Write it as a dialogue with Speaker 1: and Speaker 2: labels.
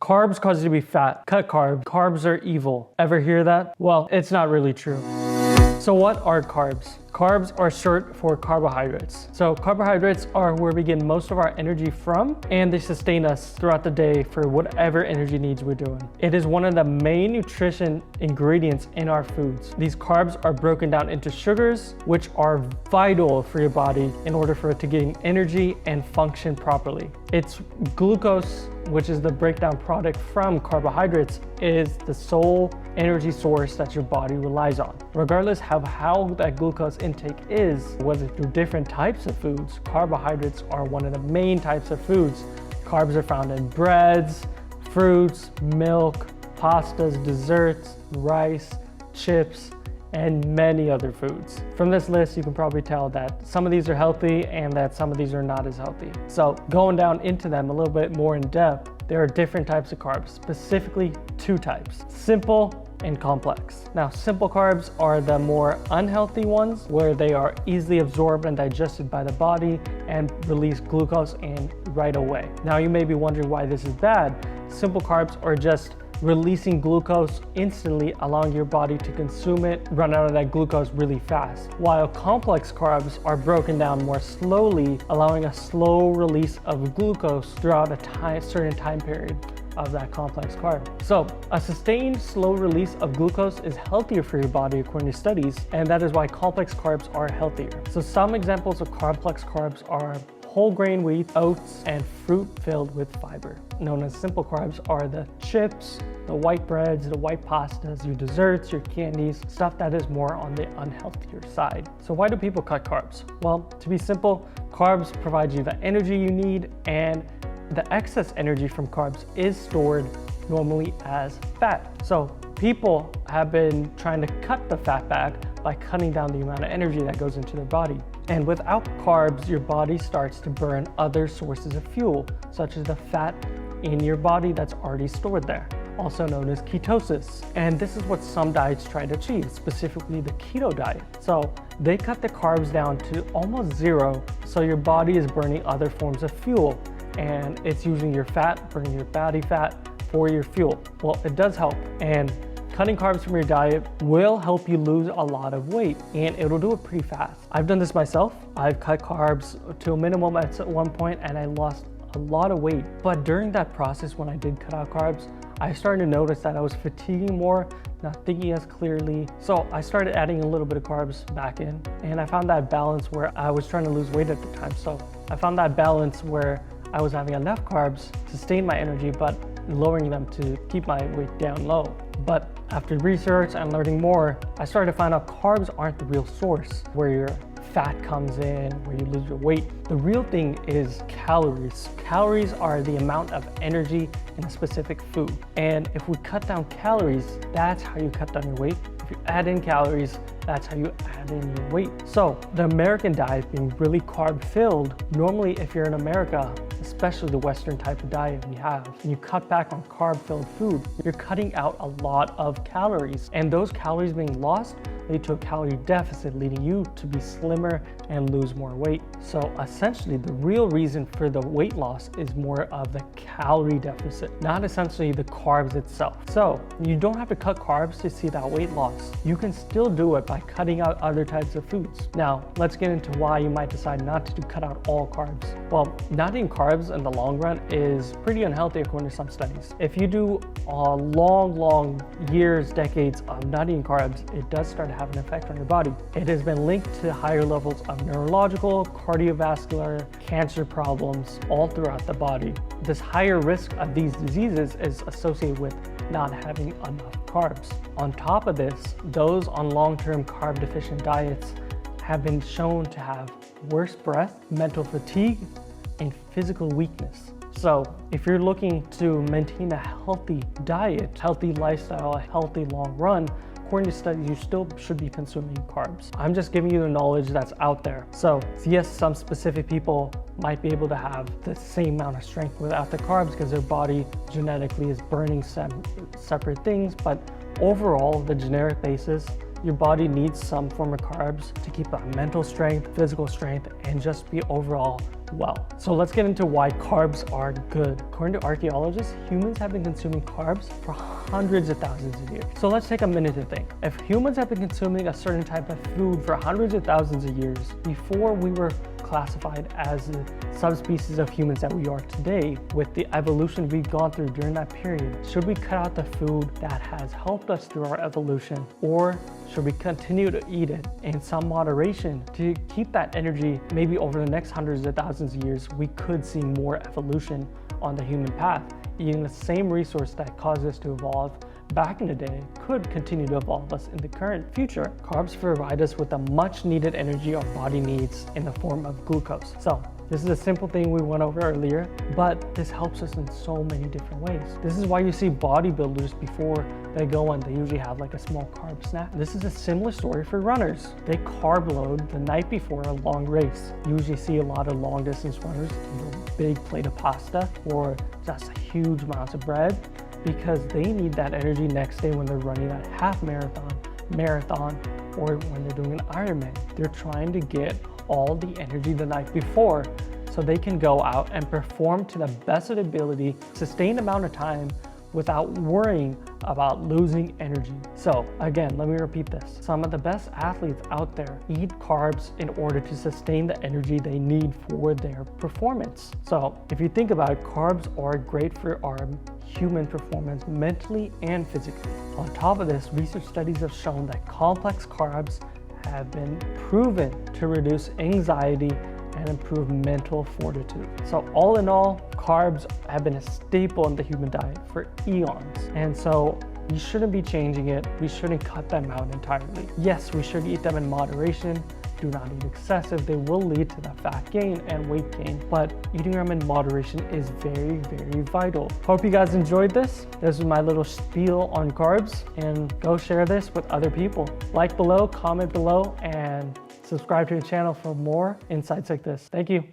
Speaker 1: Carbs cause you to be fat. Cut carbs. Carbs are evil. Ever hear that? Well, it's not really true. So what are carbs? Carbs are short for carbohydrates. So carbohydrates are where we get most of our energy from, and they sustain us throughout the day for whatever energy needs we're doing. It is one of the main nutrition ingredients in our foods. These carbs are broken down into sugars, which are vital for your body in order for it to gain energy and function properly. It's glucose, which is the breakdown product from carbohydrates, is the sole energy source that your body relies on. Regardless of how that glucose intake is, whether through different types of foods, carbohydrates are one of the main types of foods. Carbs are found in breads, fruits, milk, pastas, desserts, rice, chips, and many other foods. From this list, you can probably tell that some of these are healthy and that some of these are not as healthy. So going down into them a little bit more in depth, there are different types of carbs, specifically two types: simple and complex. Now, simple carbs are the more unhealthy ones, where they are easily absorbed and digested by the body and release glucose in right away. Now, you may be wondering why this is bad. Simple carbs are just releasing glucose instantly, allowing your body to consume it, run out of that glucose really fast. While complex carbs are broken down more slowly, allowing a slow release of glucose throughout a certain time period of that complex carb. So a sustained slow release of glucose is healthier for your body according to studies, and that is why complex carbs are healthier. So some examples of complex carbs are whole grain wheat, oats, and fruit filled with fiber. Known as simple carbs are the chips, the white breads, the white pastas, your desserts, your candies, stuff that is more on the unhealthier side. So why do people cut carbs? Well, to be simple, carbs provide you the energy you need, and the excess energy from carbs is stored normally as fat. So people have been trying to cut the fat back by cutting down the amount of energy that goes into their body. And without carbs, your body starts to burn other sources of fuel, such as the fat in your body that's already stored there, also known as ketosis. And this is what some diets try to achieve, specifically the keto diet. So they cut the carbs down to almost zero, so your body is burning other forms of fuel, and it's using your fat, burning your body fat for your fuel. Well, it does help, and cutting carbs from your diet will help you lose a lot of weight, and it'll do it pretty fast. I've done this myself. I've cut carbs to a minimum at one point, and I lost a lot of weight. But during that process, when I did cut out carbs, I started to notice that I was fatiguing more, not thinking as clearly. So I started adding a little bit of carbs back in, and I found that balance where I was trying to lose weight at the time. So I found that balance where I was having enough carbs to sustain my energy, but lowering them to keep my weight down low. But after research and learning more, I started to find out carbs aren't the real source where your fat comes in, where you lose your weight. The real thing is calories. Calories are the amount of energy in a specific food. And if we cut down calories, that's how you cut down your weight. If you add in calories, that's how you add in your weight. So the American diet being really carb filled, normally if you're in America, especially the Western type of diet we have, and you cut back on carb filled food, you're cutting out a lot of calories. And those calories being lost lead to a calorie deficit, leading you to be slimmer and lose more weight. So essentially the real reason for the weight loss is more of the calorie deficit, not essentially the carbs itself. So you don't have to cut carbs to see that weight loss. You can still do it by cutting out other types of foods. Now, let's get into why you might decide not to cut out all carbs. Well, not eating carbs in the long run is pretty unhealthy according to some studies. If you do a long years, decades of not eating carbs, it does start to have an effect on your body. It has been linked to higher levels of neurological, cardiovascular, cancer problems all throughout the body. This higher risk of these diseases is associated with not having enough carbs. On top of this, those on long-term carb deficient diets have been shown to have worse breath, mental fatigue, and physical weakness. So if you're looking to maintain a healthy diet, healthy lifestyle, a healthy long run, according to studies, you still should be consuming carbs. I'm just giving you the knowledge that's out there. So yes, some specific people might be able to have the same amount of strength without the carbs because their body genetically is burning separate things, but overall, the generic basis your body needs some form of carbs to keep that mental strength, physical strength, and just be overall well. So let's get into why carbs are good. According to archaeologists, humans have been consuming carbs for hundreds of thousands of years. So let's take a minute to think. If humans have been consuming a certain type of food for hundreds of thousands of years before we were classified as the subspecies of humans that we are today, with the evolution we've gone through during that period, should we cut out the food that has helped us through our evolution, or should we continue to eat it in some moderation to keep that energy? Maybe over the next hundreds of thousands of years, we could see more evolution on the human path. Eating the same resource that caused us to evolve back in the day could continue to evolve us in the current future. Carbs provide us with the much needed energy our body needs in the form of glucose. So this is a simple thing we went over earlier, but this helps us in so many different ways. This is why you see bodybuilders before they go on, they usually have like a small carb snack. This is a similar story for runners. They carb load the night before a long race. You usually see a lot of long distance runners eat a big plate of pasta or just huge amounts of bread, because they need that energy next day when they're running that half marathon, or when they're doing an Ironman. They're trying to get all the energy the night before so they can go out and perform to the best of their ability, sustained amount of time, without worrying about losing energy. So again, let me repeat this. Some of the best athletes out there eat carbs in order to sustain the energy they need for their performance. So if you think about it, carbs are great for our human performance mentally and physically. On top of this, research studies have shown that complex carbs have been proven to reduce anxiety and improve mental fortitude. So all in all, carbs have been a staple in the human diet for eons. And so we shouldn't be changing it. We shouldn't cut them out entirely. Yes, we should eat them in moderation. Do not eat excessive. They will lead to the fat gain and weight gain, but eating them in moderation is very, very vital. Hope you guys enjoyed this. This is my little spiel on carbs, and go share this with other people. Like below, comment below, and subscribe to the channel for more insights like this. Thank you.